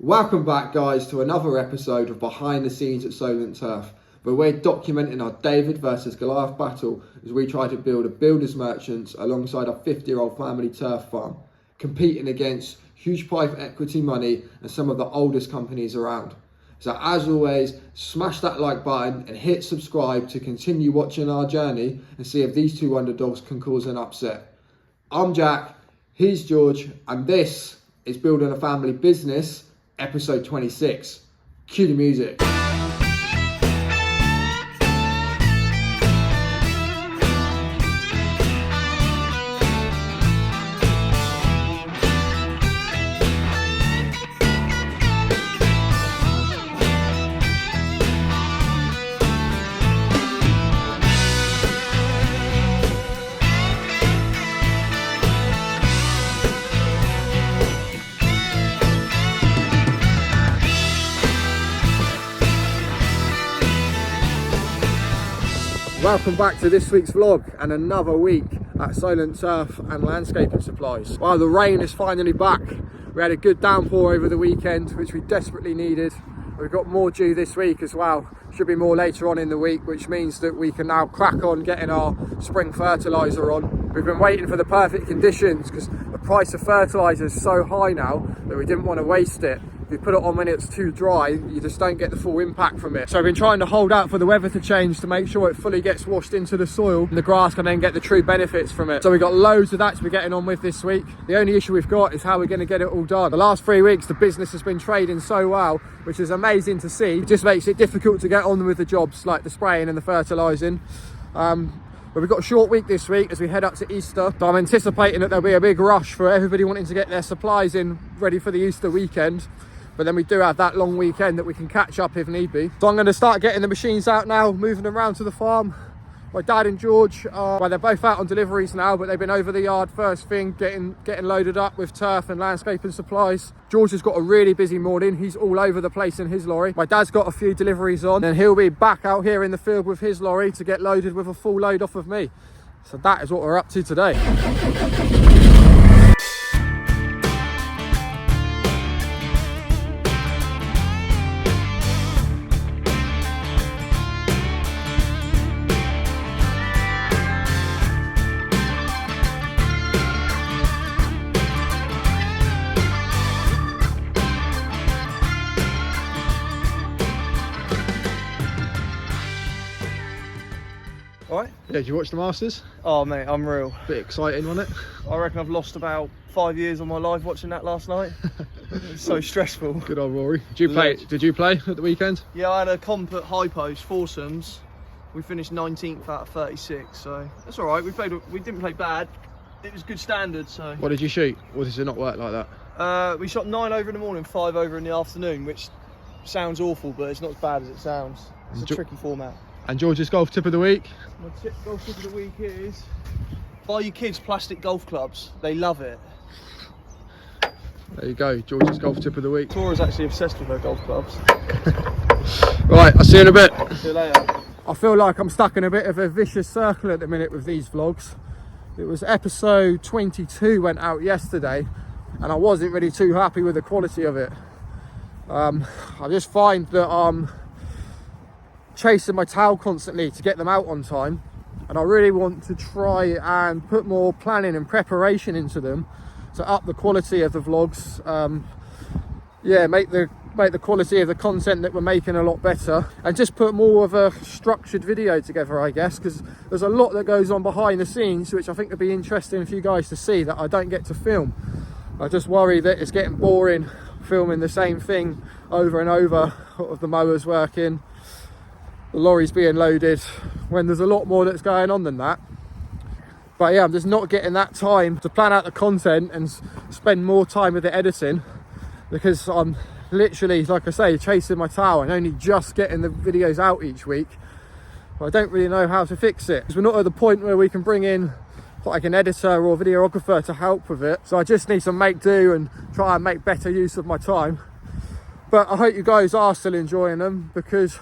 Welcome back, guys, to another episode of Behind the Scenes at Solent Turf, where we're documenting our David versus Goliath battle as we try to build a builder's merchants alongside our 50-year-old family turf farm, competing against huge private equity money and some of the oldest companies around. So as always, smash that like button and hit subscribe to continue watching our journey and see if these two underdogs can cause an upset. I'm Jack, he's George, and this is Building a Family Business, episode 26. Cue the music. Welcome back to this week's vlog and another week at Solent Turf and Landscaping Supplies. Well, the rain is finally back. We had a good downpour over the weekend, which we desperately needed. We've got more due this week as well. Should be more later on in the week, which means that we can now crack on getting our spring fertiliser on. We've been waiting for the perfect conditions because the price of fertiliser is so high now that we didn't want to waste it. If you put it on when it's too dry, you just don't get the full impact from it. So I've been trying to hold out for the weather to change to make sure it fully gets washed into the soil and the grass can then get the true benefits from it. So we've got loads of that to be getting on with this week. The only issue we've got is how we're going to get it all done. The last 3 weeks the business has been trading so well, which is amazing to see. It just makes it difficult to get on with the jobs like the spraying and the fertilising. But we've got a short week this week as we head up to Easter. So I'm anticipating that there'll be a big rush for everybody wanting to get their supplies in ready for the Easter weekend. But then we do have that long weekend that we can catch up if need be. So I'm going to start getting the machines out now, moving them around to the farm. My dad and George well, they're both out on deliveries now, but they've been over the yard first thing, getting loaded up with turf and landscaping supplies. George has got a really busy morning. He's all over the place in his lorry. My dad's got a few deliveries on, and he'll be back out here in the field with his lorry to get loaded with a full load off of me. So that is what we're up to today. Alright? Yeah, did you watch the Masters? Oh mate, unreal. Bit exciting, wasn't it? I reckon I've lost about 5 years of my life watching that last night. It's so stressful. Good old Rory. Did you play at the weekend? Yeah, I had a comp at High Post, foursomes. We finished 19th out of 36, so that's alright. We didn't play bad. It was good standard, so. What did you shoot? Or does it not work like that? We shot 9 over in the morning, 5 over in the afternoon, which sounds awful, but it's not as bad as it sounds. It's a tricky format. And George's golf tip of the week? My golf tip of the week is buy your kids plastic golf clubs. They love it. There you go, George's golf tip of the week. Tora's actually obsessed with her golf clubs. Right, I'll see you in a bit. See you later. I feel like I'm stuck in a bit of a vicious circle at the minute with these vlogs. It was episode 22 went out yesterday and I wasn't really too happy with the quality of it. I just find that I'm chasing my tail constantly to get them out on time, and I really want to try and put more planning and preparation into them to up the quality of the vlogs. Yeah, make the quality of the content that we're making a lot better, and just put more of a structured video together, I guess, because there's a lot that goes on behind the scenes which I think would be interesting for you guys to see that I don't get to film. I just worry that it's getting boring filming the same thing over and over, of the mowers working, the lorries being loaded, when there's a lot more that's going on than that. But yeah, I'm just not getting that time to plan out the content and spend more time with the editing, because I'm literally, like I say, chasing my tail and only just getting the videos out each week. But I don't really know how to fix it, because we're not at the point where we can bring in like an editor or videographer to help with it. So I just need to make do and try and make better use of my time. But I hope you guys are still enjoying them, because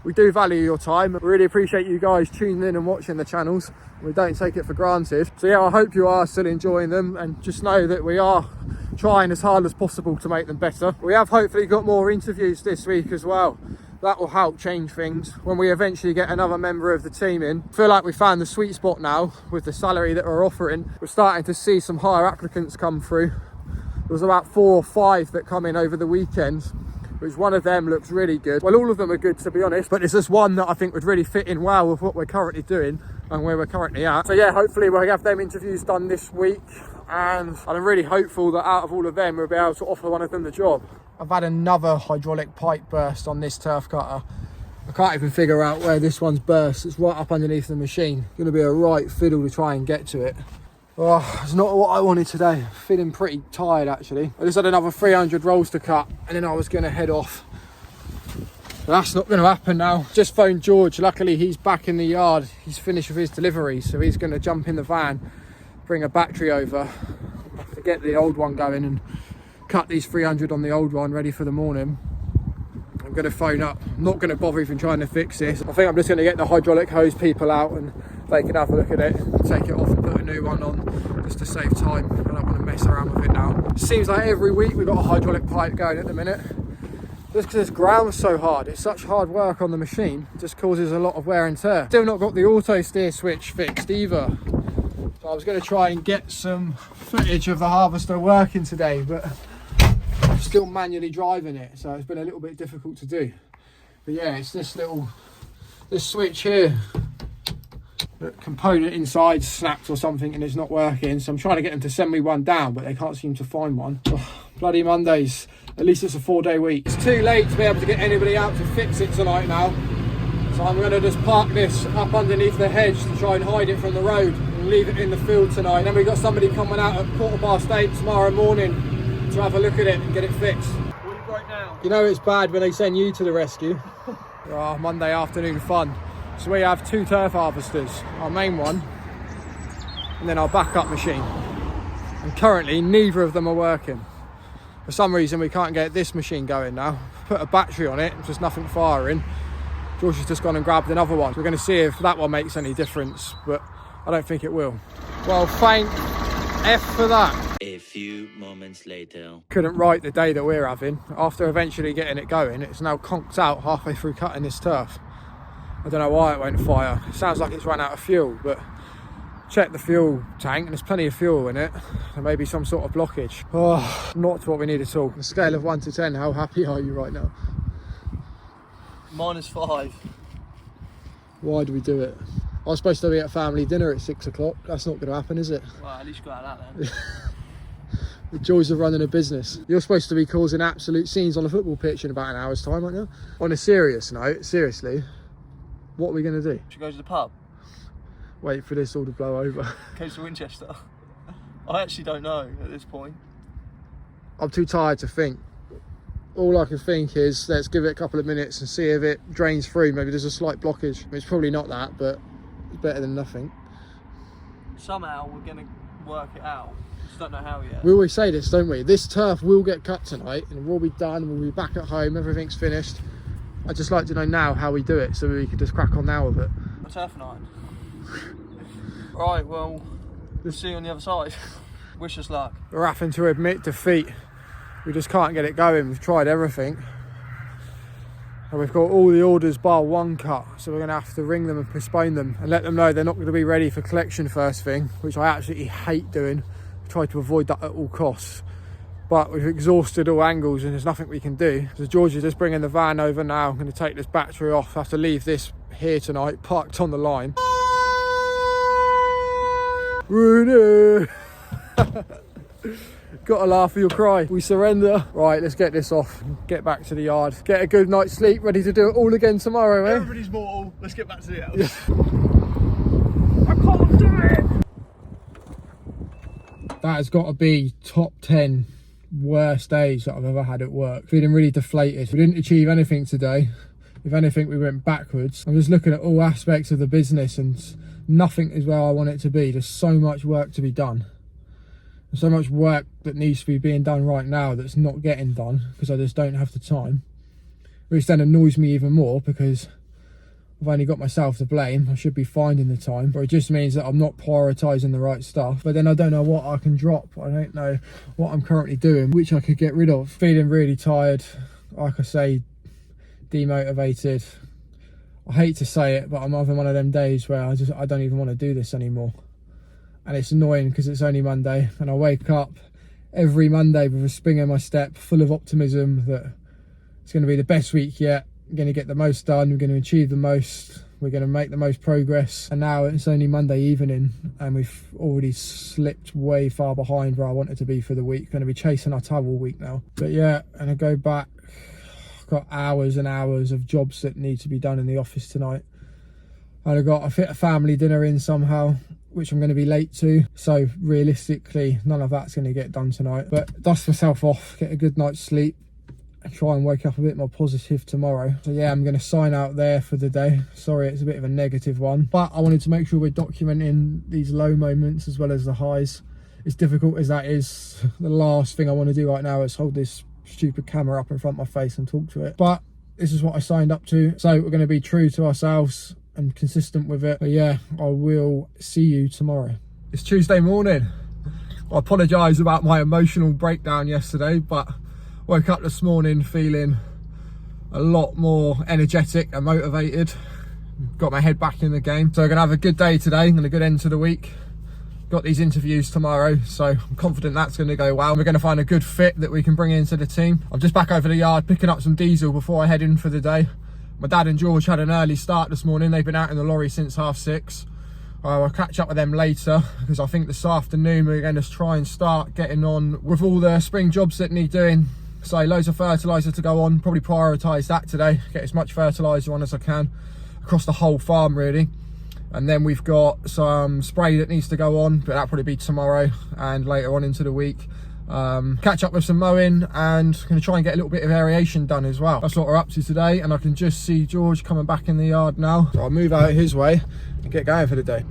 we do value your time. We really appreciate you guys tuning in and watching the channels. We don't take it for granted. So yeah, I hope you are still enjoying them, and just know that we are trying as hard as possible to make them better. We have hopefully got more interviews this week as well. That will help change things when we eventually get another member of the team in. I feel like we found the sweet spot now with the salary that we're offering. We're starting to see some higher applicants come through. There was about 4 or 5 that come in over the weekend, which one of them looks really good. Well, all of them are good, to be honest, but there's just one that I think would really fit in well with what we're currently doing and where we're currently at. So yeah, hopefully we'll have them interviews done this week, and I'm really hopeful that out of all of them we'll be able to offer one of them the job. I've had another hydraulic pipe burst on this turf cutter. I can't even figure out where this one's burst. It's right up underneath the machine. It's gonna be a right fiddle to try and get to it. Oh, it's not what I wanted today. Feeling pretty tired actually. I just had another 300 rolls to cut and then I was gonna head off. But that's not gonna happen now. Just phoned George. Luckily he's back in the yard. He's finished with his delivery, so he's gonna jump in the van, bring a battery over to get the old one going and cut these 300 on the old one ready for the morning. I'm gonna phone up. I'm not gonna bother even trying to fix this. I think I'm just gonna get the hydraulic hose people out and they can have a look at it, take it off and put a new one on just to save time. I don't want to mess around with it now. It seems like every week we've got a hydraulic pipe going at the minute. Just because this ground's so hard, it's such hard work on the machine, it just causes a lot of wear and tear. Still not got the auto steer switch fixed either. So I was going to try and get some footage of the harvester working today, but I'm still manually driving it, so it's been a little bit difficult to do. But yeah, it's this switch here. The component inside snapped or something and it's not working, so I'm trying to get them to send me one down, but they can't seem to find one. Oh, bloody Mondays. At least it's a 4-day week. It's too late to be able to get anybody out to fix it tonight now, so I'm going to just park this up underneath the hedge to try and hide it from the road and leave it in the field tonight. Then we've got somebody coming out at 8:15 tomorrow morning to have a look at it and get it fixed. Right now. You know it's bad when they send you to the rescue. Oh, Monday afternoon fun. So we have 2 turf harvesters, our main one and then our backup machine, and currently neither of them are working. For some reason we can't get this machine going now. Put a battery on it, just nothing firing. George has just gone and grabbed another one. We're going to see if that one makes any difference, but I don't think it will. Well, thank F for that. A few moments later. Couldn't write the day that we're having. After eventually getting it going, it's now conked out halfway through cutting this turf. I don't know why it won't fire. It sounds like it's run out of fuel, but check the fuel tank and there's plenty of fuel in it. There may be some sort of blockage. Oh, not what we need at all. On a scale of 1 to 10, how happy are you right now? -5. Why do we do it? I was supposed to be at family dinner at 6 o'clock. That's not going to happen, is it? Well, at least you got out of that then. The joys of running a business. You're supposed to be causing absolute scenes on a football pitch in about an hour's time, aren't you? On a serious note, seriously, what are we going to do? Should we go to the pub? Wait for this all to blow over. Go to Winchester? I actually don't know at this point. I'm too tired to think. All I can think is let's give it a couple of minutes and see if it drains through. Maybe there's a slight blockage. It's probably not that, but it's better than nothing. Somehow we're going to work it out. Just don't know how yet. We always say this, don't we? This turf will get cut tonight and we'll be done. We'll be back at home. Everything's finished. I'd just like to know now how we do it so we could just crack on now with it. A turf night. Right, well, we'll see you on the other side. Wish us luck. We're having to admit defeat. We just can't get it going. We've tried everything. And we've got all the orders bar one cut. So we're going to have to ring them and postpone them and let them know they're not going to be ready for collection first thing, which I absolutely hate doing. I try to avoid that at all costs. But we've exhausted all angles and there's nothing we can do. So George is just bringing the van over now. I'm going to take this battery off. I have to leave this here tonight, parked on the line. Rooney! Gotta laugh or you'll cry. We surrender. Right, let's get this off. Get back to the yard. Get a good night's sleep. Ready to do it all again tomorrow, eh? Everybody's mortal. Let's get back to the house. Yeah. I can't do it! That has got to be top 10 worst days that I've ever had at work. Feeling really deflated. We didn't achieve anything today. If anything, we went backwards. I'm just looking at all aspects of the business and nothing is where I want it to be. There's so much work to be done. There's so much work that needs to be being done right now that's not getting done because I just don't have the time. Which then annoys me even more because I've only got myself to blame. I should be finding the time, but it just means that I'm not prioritising the right stuff. But then I don't know what I can drop. I don't know what I'm currently doing, which I could get rid of. Feeling really tired, like I say, demotivated. I hate to say it, but I'm having one of them days where I don't even want to do this anymore. And it's annoying because it's only Monday, and I wake up every Monday with a spring in my step, full of optimism that it's going to be the best week yet. We're going to get the most done, we're going to achieve the most, we're going to make the most progress. And now it's only Monday evening and we've already slipped way far behind where I wanted to be for the week. Going to be chasing our tail all week now. But yeah, and I go back, I've got hours and hours of jobs that need to be done in the office tonight. And I've got to fit a family dinner in somehow, which I'm going to be late to. So realistically, none of that's going to get done tonight. But dust myself off, get a good night's sleep, try and wake up a bit more positive tomorrow. So yeah, I'm going to sign out there for the day. Sorry, it's a bit of a negative one, but I wanted to make sure we're documenting these low moments as well as the highs. As difficult as that is, the last thing I want to do right now is hold this stupid camera up in front of my face and talk to it. But this is what I signed up to, so we're going to be true to ourselves and consistent with it. But yeah, I will see you tomorrow. It's Tuesday morning. I apologise about my emotional breakdown yesterday, but woke up this morning feeling a lot more energetic and motivated. Got my head back in the game. So we're going to have a good day today and a good end to the week. Got these interviews tomorrow, so I'm confident that's going to go well. We're going to find a good fit that we can bring into the team. I'm just back over the yard picking up some diesel before I head in for the day. My dad and George had an early start this morning. They've been out in the lorry since 6:30. I'll catch up with them later because I think this afternoon we're going to try and start getting on with all the spring jobs that need doing. So loads of fertiliser to go on, probably prioritise that today, get as much fertiliser on as I can across the whole farm really. And then we've got some spray that needs to go on, but that'll probably be tomorrow and later on into the week. Catch up with some mowing and going to try and get a little bit of aeration done as well. That's what we're up to today, and I can just see George coming back in the yard now. So I'll move out his way and get going for the day.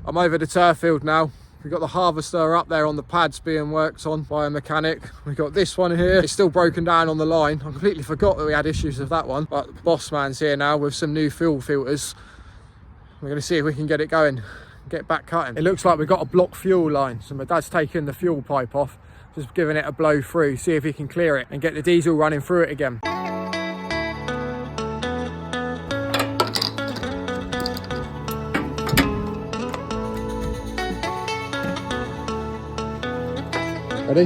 I'm over the turf field now. We've got the harvester up there on the pads being worked on by a mechanic. We've got this one here. It's still broken down on the line. I completely forgot that we had issues with that one. But the boss man's here now with some new fuel filters. We're going to see if we can get it going, get back cutting. It looks like we've got a blocked fuel line. So my dad's taken the fuel pipe off, just giving it a blow through, see if he can clear it and get the diesel running through it again. Ready?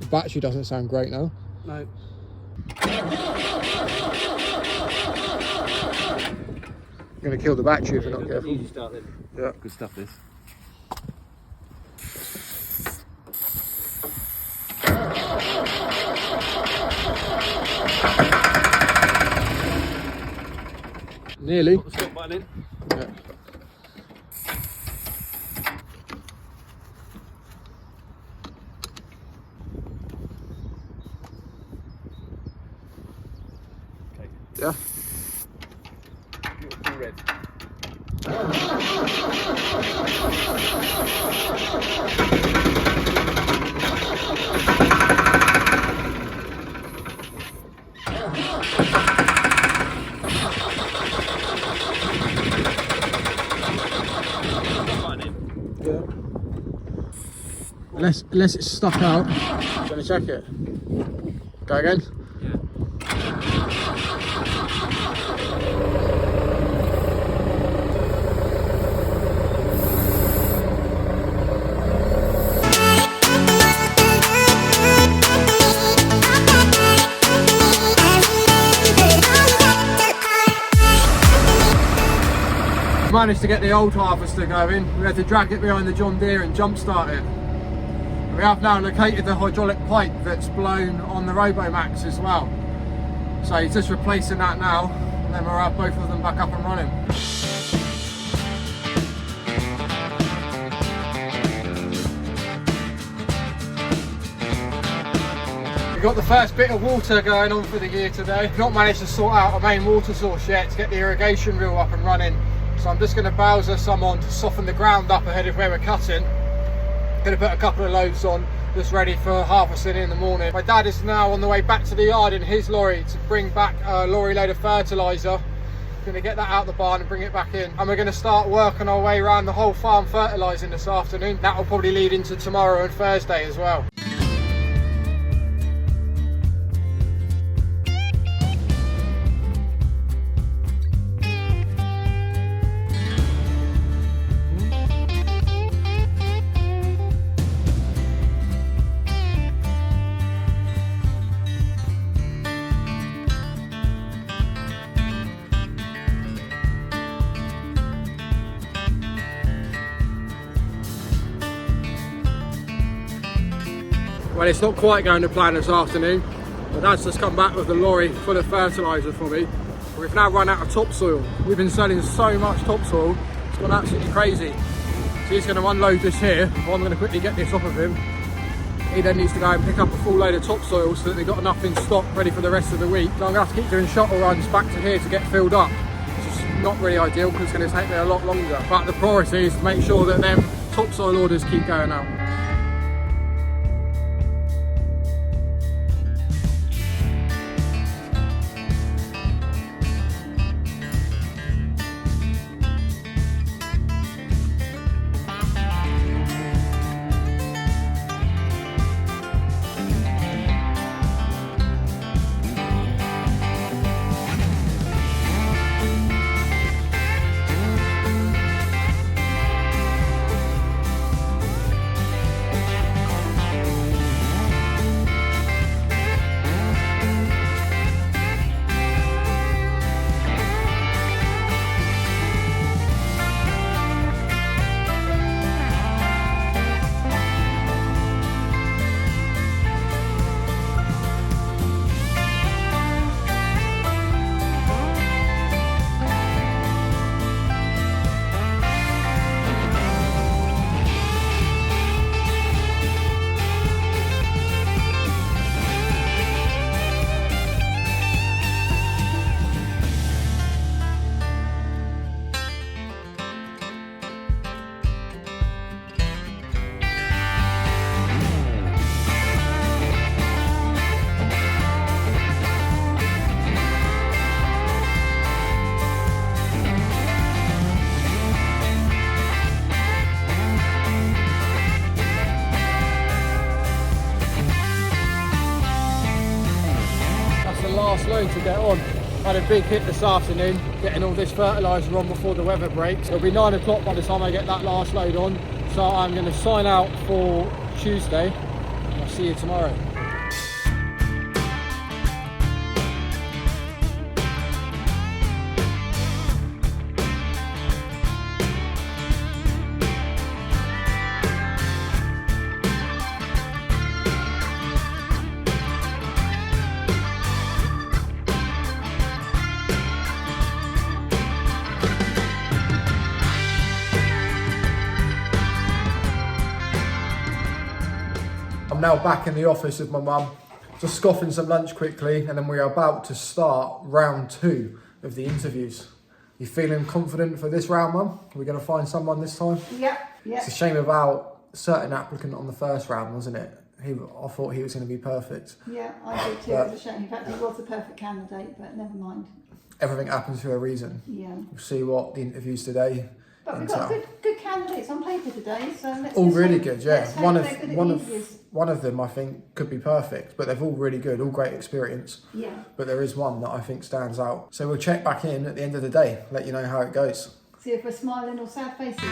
The battery doesn't sound great now. No. I'm going to kill the battery if we're not careful. Easy start then. Yeah. Good stuff this. Nearly. Put the stop button in. Yeah. Okay. Yeah. You're red. Yeah. Unless it's stuck out. Gonna check it. Go again. Managed to get the old harvester going. We had to drag it behind the John Deere and jump start it. We have now located the hydraulic pipe that's blown on the Robomax as well. So he's just replacing that now, and then we'll have both of them back up and running. We've got the first bit of water going on for the year today. We've not managed to sort out a main water source yet to get the irrigation reel up and running. So I'm just going to bowser some on to soften the ground up ahead of where we're cutting. Going to put a couple of loads on, just ready for harvesting in the morning. My dad is now on the way back to the yard in his lorry to bring back a lorry load of fertiliser. Going to get that out the barn and bring it back in, and we're going to start working our way around the whole farm fertilising this afternoon. That will probably lead into tomorrow and Thursday as well. Well, it's not quite going to plan this afternoon. My dad's just come back with the lorry full of fertiliser for me. We've now run out of topsoil. We've been selling so much topsoil, it's gone absolutely crazy. So he's going to unload this here. I'm going to quickly get this off of him. He then needs to go and pick up a full load of topsoil so that they've got enough in stock ready for the rest of the week. So I'm going to have to keep doing shuttle runs back to here to get filled up, which is not really ideal because it's going to take me a lot longer. But the priority is to make sure that them topsoil orders keep going out. Last load to get on. Had a big hit this afternoon getting all this fertiliser on before the weather breaks. It'll be 9 o'clock by the time I get that last load on, so I'm going to sign out for Tuesday. I'll see you tomorrow. I'm now back in the office with my mum, just scoffing some lunch quickly, and then we are about to start round 2 of the interviews. You feeling confident for this round, Mum? Are we going to find someone this time? Yeah. It's a shame about a certain applicant on the first round, wasn't it? I thought he was going to be perfect. Yeah, I did too. It was a shame. In fact, he was a perfect candidate, but never mind. Everything happens for a reason. Yeah. We'll see what the interviews today. But we've got good candidates on paper today, so let's. All really good, yeah. One of them I think could be perfect, but they're all really good, all great experience. Yeah. But there is one that I think stands out. So we'll check back in at the end of the day, let you know how it goes. See if we're smiling or sad faces.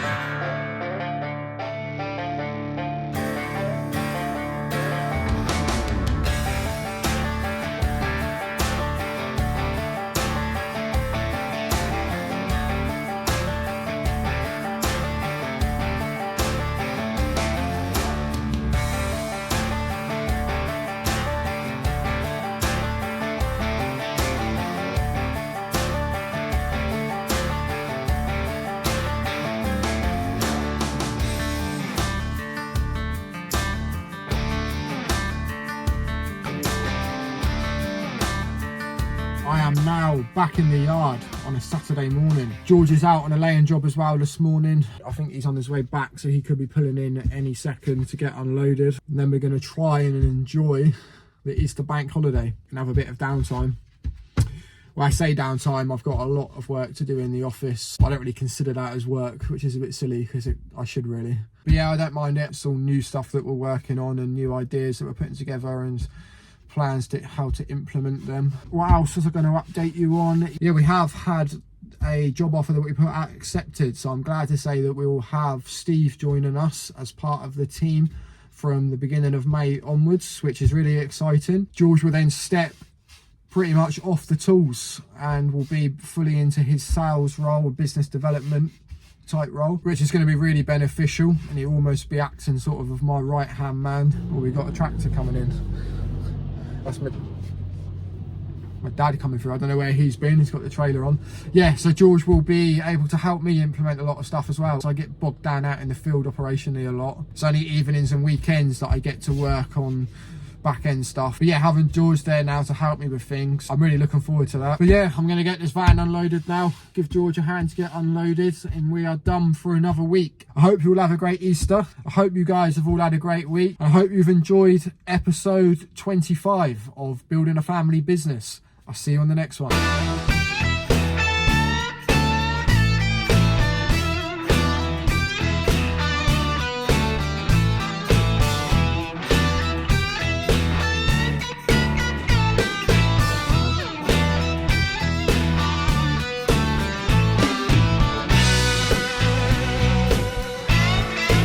now back in the yard on a Saturday morning. George is out on a laying job as well this morning. I think he's on his way back, so he could be pulling in any second to get unloaded. And then we're going to try and enjoy the Easter bank holiday and have a bit of downtime. Well, I say downtime, I've got a lot of work to do in the office. I don't really consider that as work, which is a bit silly because I should really. But yeah, I don't mind it. It's all new stuff that we're working on and new ideas that we're putting together and plans to how to implement them. What else was I going to update you on? Yeah, we have had a job offer that we put out accepted. So I'm glad to say that we will have Steve joining us as part of the team from the beginning of May onwards, which is really exciting. George will then step pretty much off the tools and will be fully into his sales role, business development type role, which is going to be really beneficial, and he'll almost be acting sort of my right hand man. Oh, we got a tractor coming in. That's my dad coming through. I don't know where he's been. He's got the trailer on. Yeah, so George will be able to help me implement a lot of stuff as well. So I get bogged down out in the field operationally a lot. It's only evenings and weekends that I get to work on back end stuff. But yeah, having George there now to help me with things, I'm really looking forward to that. But yeah, I'm going to get this van unloaded now, give George a hand to get unloaded, and we are done for another week. I hope you all have a great Easter. I hope you guys have all had a great week. I hope you've enjoyed episode 25 of Building a Family Business. I'll see you on the next one.